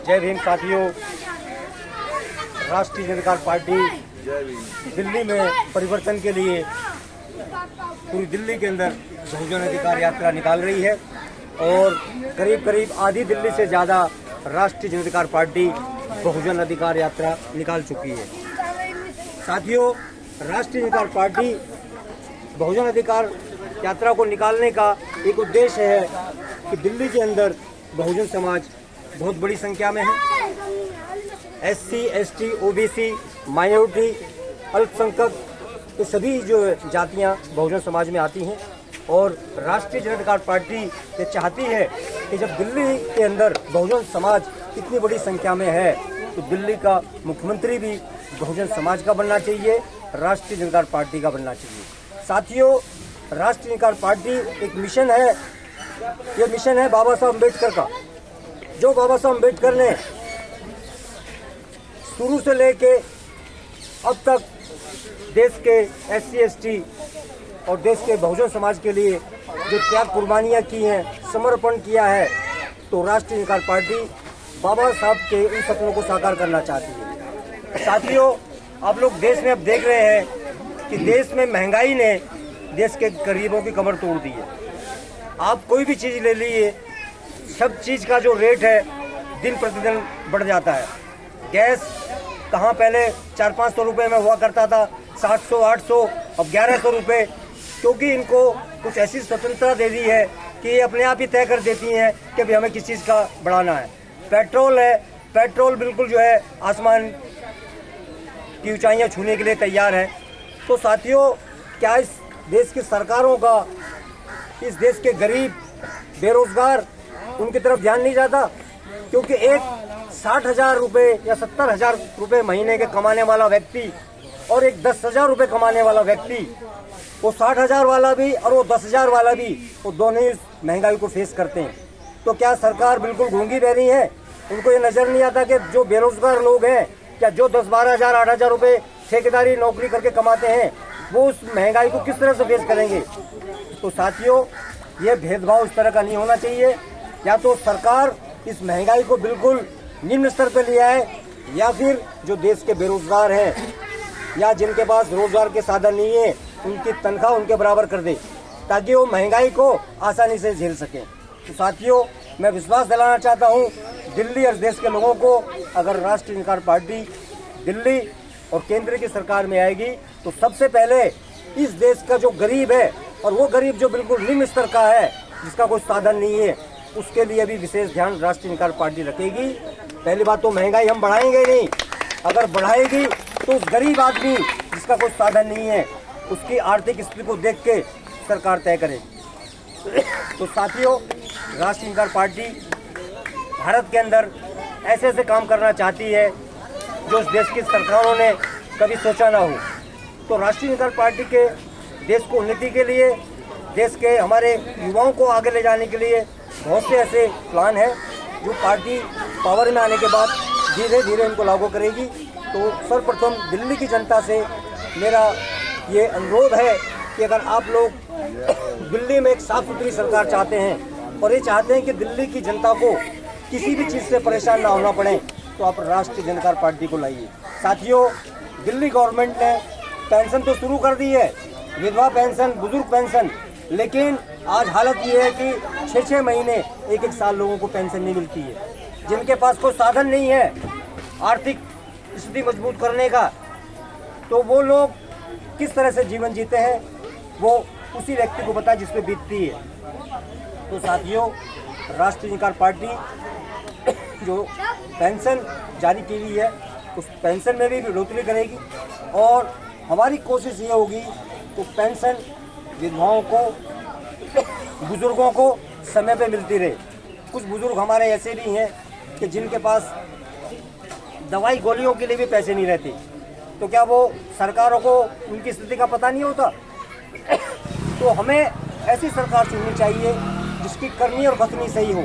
जय भीम साथियों। राष्ट्रीय जनता पार्टी दिल्ली में परिवर्तन के लिए पूरी दिल्ली के अंदर बहुजन अधिकार यात्रा निकाल रही है और करीब करीब आधी दिल्ली से ज़्यादा राष्ट्रीय जनता पार्टी बहुजन अधिकार यात्रा निकाल चुकी है। साथियों, राष्ट्रीय जनता पार्टी बहुजन अधिकार यात्रा को निकालने का एक उद्देश्य है कि दिल्ली के अंदर बहुजन समाज बहुत बड़ी संख्या में है। SC, ST, OBC, माइनॉरिटी, अल्पसंख्यक ये सभी जो जातियां बहुजन समाज में आती हैं और राष्ट्रीय जनता पार्टी ये चाहती है कि जब दिल्ली के अंदर बहुजन समाज इतनी बड़ी संख्या में है तो दिल्ली का मुख्यमंत्री भी बहुजन समाज का बनना चाहिए, राष्ट्रीय जनता पार्टी का बनना चाहिए। साथियों, राष्ट्रीय जनता पार्टी एक मिशन है, ये मिशन है बाबा साहब अम्बेडकर का। जो बाबा साहब अम्बेडकर ने शुरू से लेके अब तक देश के SC, ST और देश के बहुजन समाज के लिए जो त्याग कुर्बानियाँ की हैं, समर्पण किया है, तो राष्ट्रीय जनता पार्टी बाबा साहब के उन सपनों को साकार करना चाहती है। साथियों, आप लोग देश में अब देख रहे हैं कि देश में महंगाई ने देश के गरीबों की कमर तोड़ दी है। आप कोई भी चीज़ ले लीजिए, सब चीज़ का जो रेट है दिन प्रतिदिन बढ़ जाता है। गैस कहाँ पहले 400-500 रुपये में हुआ करता था, 700-800, अब 1100 रुपये, क्योंकि इनको कुछ ऐसी स्वतंत्रता दे दी है कि ये अपने आप ही तय कर देती हैं कि भाई हमें किस चीज़ का बढ़ाना है। पेट्रोल है, पेट्रोल बिल्कुल जो है आसमान की ऊंचाइयां छूने के लिए तैयार है। तो साथियों, क्या इस देश की सरकारों का इस देश के गरीब बेरोजगार उनकी तरफ ध्यान नहीं जाता? क्योंकि एक 60,000 रुपये या 70,000 रुपये महीने के कमाने वाला व्यक्ति और एक 10,000 रुपये कमाने वाला व्यक्ति, वो 60,000 वाला भी और वो 10,000 वाला भी, वो दोनों ही महंगाई को फेस करते हैं। तो क्या सरकार बिल्कुल गूंगी बहरी है? उनको ये नज़र नहीं आता कि जो बेरोजगार लोग हैं, क्या जो 10-12,000 8,000 रुपये ठेकेदारी नौकरी करके कमाते हैं, वो उस महंगाई को किस तरह से फेस करेंगे? तो साथियों, ये भेदभाव इस तरह का नहीं होना चाहिए। या तो सरकार इस महंगाई को बिल्कुल निम्न स्तर पर ले आए, या फिर जो देश के बेरोजगार हैं या जिनके पास रोजगार के साधन नहीं है, उनकी तनख्वाह उनके बराबर कर दे, ताकि वो महंगाई को आसानी से झेल सकें। तो साथियों, मैं विश्वास दिलाना चाहता हूँ दिल्ली और देश के लोगों को, अगर राष्ट्रीय जनता पार्टी दिल्ली और केंद्र की सरकार में आएगी तो सबसे पहले इस देश का जो गरीब है, और वो गरीब जो बिल्कुल निम्न स्तर का है, जिसका कोई साधन नहीं है, उसके लिए भी विशेष ध्यान राष्ट्रीय जनता पार्टी रखेगी। पहली बात तो महंगाई हम बढ़ाएंगे नहीं, अगर बढ़ाएगी तो उस गरीब आदमी जिसका कोई साधन नहीं है, उसकी आर्थिक स्थिति को देख के सरकार तय करेगी। तो साथियों, राष्ट्रीय जनता पार्टी भारत के अंदर ऐसे ऐसे काम करना चाहती है जो इस देश की सरकारों ने कभी सोचा ना हो। तो राष्ट्रीय जनता पार्टी के देश को उन्नति के लिए, देश के हमारे युवाओं को आगे ले जाने के लिए बहुत से ऐसे प्लान हैं जो पार्टी पावर में आने के बाद धीरे धीरे इनको लागू करेगी। तो सर्वप्रथम दिल्ली की जनता से मेरा ये अनुरोध है कि अगर आप लोग दिल्ली में एक साफ सुथरी सरकार चाहते हैं और ये चाहते हैं कि दिल्ली की जनता को किसी भी चीज़ से परेशान ना होना पड़े, तो आप राष्ट्रीय जनता पार्टी को लाइए। साथियों, दिल्ली गवर्नमेंट ने पेंशन तो शुरू कर दी है, विधवा पेंशन, बुजुर्ग पेंशन, लेकिन आज हालत ये है कि 6-6 महीने, 1-1 साल लोगों को पेंशन नहीं मिलती है। जिनके पास कोई साधन नहीं है आर्थिक स्थिति मजबूत करने का, तो वो लोग किस तरह से जीवन जीते हैं वो उसी व्यक्ति को पता जिस पे बीतती है। तो साथियों, राष्ट्रीय जनता पार्टी जो पेंशन जारी की हुई है उस पेंशन में भी बढ़ोतरी करेगी और हमारी कोशिश ये होगी तो पेंशन विधवाओं को, बुजुर्गों को समय पे मिलती रहे। कुछ बुजुर्ग हमारे ऐसे भी हैं कि जिनके पास दवाई गोलियों के लिए भी पैसे नहीं रहते, तो क्या वो सरकारों को उनकी स्थिति का पता नहीं होता? तो हमें ऐसी सरकार चुननी चाहिए जिसकी करनी और बचनी सही हो,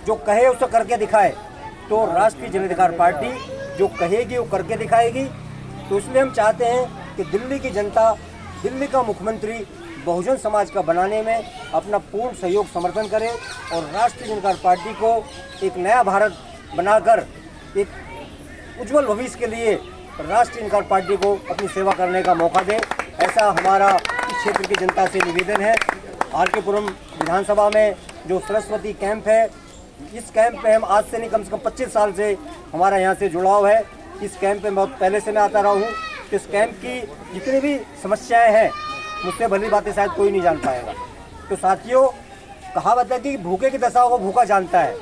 जो कहे उसे करके दिखाए। तो राष्ट्रीय जनता पार्टी जो कहेगी वो करके दिखाएगी। तो इसलिए हम चाहते हैं कि दिल्ली की जनता, दिल्ली का मुख्यमंत्री बहुजन समाज का बनाने में अपना पूर्ण सहयोग समर्थन करे और राष्ट्रीय जनता पार्टी को एक नया भारत बनाकर एक उज्जवल भविष्य के लिए राष्ट्रीय इंसान पार्टी को अपनी सेवा करने का मौका दें, ऐसा हमारा इस क्षेत्र की जनता से निवेदन है। आर.के.पुरम विधानसभा में जो सरस्वती कैंप है, इस कैंप पे हम आज से नहीं कम से कम 25 साल से हमारा यहाँ से जुड़ाव है। इस कैंप में बहुत पहले से मैं आता रहा हूँ। तो इस कैंप की जितनी भी समस्याएं हैं, मुझसे भली बातें शायद कोई नहीं जान पाएगा। तो साथियों, कहावत है कि भूखे की दशा को भूखा जानता है।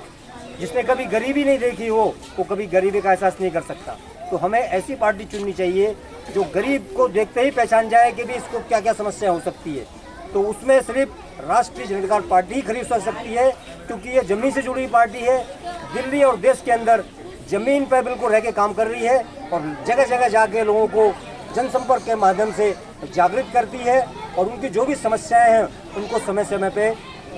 जिसने कभी गरीबी नहीं देखी हो, वो कभी गरीबी का एहसास नहीं कर सकता। तो हमें ऐसी पार्टी चुननी चाहिए जो गरीब को देखते ही पहचान जाए कि भी इसको क्या क्या समस्या हो सकती है। तो उसमें सिर्फ राष्ट्रीय जनता पार्टी ही खड़ी हो सकती है, क्योंकि ये जमीन से जुड़ी पार्टी है। दिल्ली और देश के अंदर जमीन पर बिल्कुल रह के काम कर रही है और जगह जगह जाके लोगों को जनसंपर्क के माध्यम से जागृत करती है और उनकी जो भी समस्याएं हैं उनको समय समय पे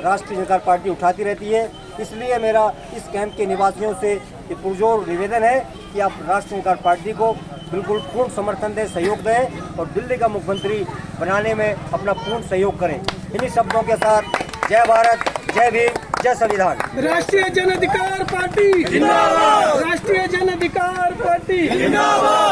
राष्ट्रीय जनता पार्टी उठाती रहती है। इसलिए मेरा इस कैंप के निवासियों से ये पुरजोर निवेदन है कि आप राष्ट्रीय जनता पार्टी को बिल्कुल पूर्ण समर्थन दें, सहयोग दें और दिल्ली का मुख्यमंत्री बनाने में अपना पूर्ण सहयोग करें। इन्हीं शब्दों के साथ जय भारत, जय भीम, जय संविधान। राष्ट्रीय जन अधिकार पार्टी जिंदाबाद। राष्ट्रीय जन अधिकार पार्टी जिंदाबाद।